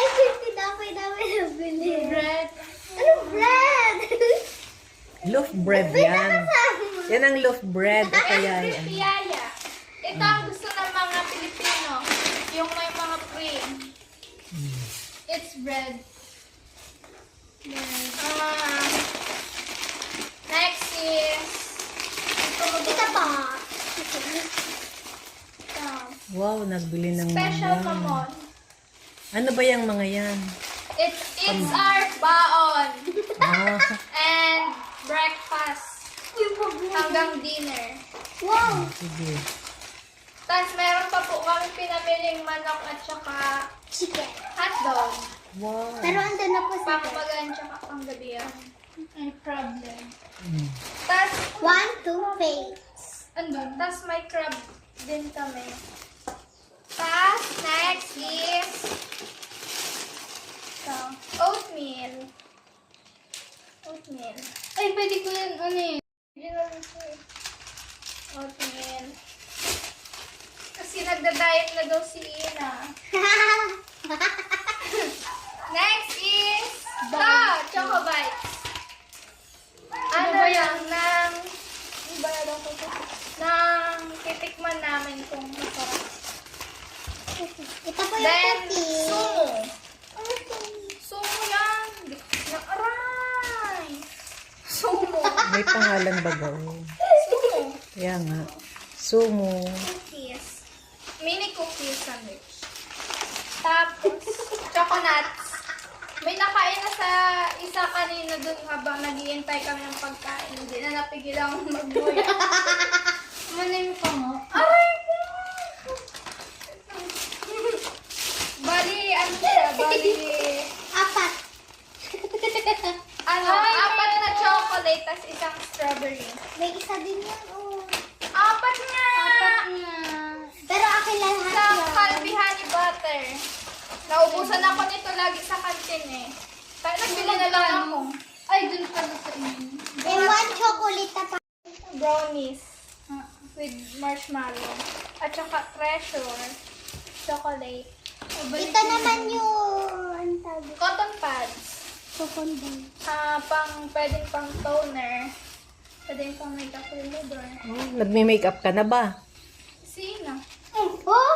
Ay, 50 dapat namin nabili. Bread. Ano bread? Loaf bread yan. Yan ang loaf bread. O kaya Ice yan. cream piyaya. Ito ang gusto ng mga Pilipino. Yung may mga cream. It's bread. Next is Ito pa. Wow, nagbili ng special mga. mamon. Ano ba yung mga yan? It's our baon. Ah, And breakfast. Hanggang dinner. Wow. sige. Tapos meron pa po kami pinamiling manok at saka Chicken. hotdog. Wow. Pero andun na po sa Pangmagan tsaka panggabihan. May problem. Mm. Tapos, 1, 2, face. andun. Tapos may crab din kami. Tapos, next is ito, oatmeal. Oatmeal. Ay, pwede ko yan, ano eh. Oatmeal. Kasi nagda-diet na daw si Ina. Next is Choco Bites. Ano yan? Nang titikman namin kung masarap. Ito po yung Then, cookie. sumo. Sumo yan. Aray! Sumo. May pangalan ba daw? Sumo. Kaya nga. Sumo. Cookies. Mini cookies sandwich. Tapos, choconuts. May nakain na sa isa kanina dun habang nag-iintay kami ng pagkain. Hindi na napigil akong magbuya. Manim ko mo. Aray ko! Bali, ano siya? Bali, Apat. apat na chocolate, tas isang strawberry. May isa din yan, oh. Apat nga! Pero akin lang Sa lahat yan. Calbee honey butter. Naubusan ako nito lagi sa kantin eh. Kaya nagbili na lang ako. Ay, dun pala sa inyo. May 1 chocolate na pa. Brownies with marshmallow. At saka treasure. Chocolate. Ito naman yung ano tawag? Cotton pads. Chocolate. Pwedeng pang toner. Pwedeng pang makeup remover. Oh, nagme-makeup ka na ba? Sino? Oh!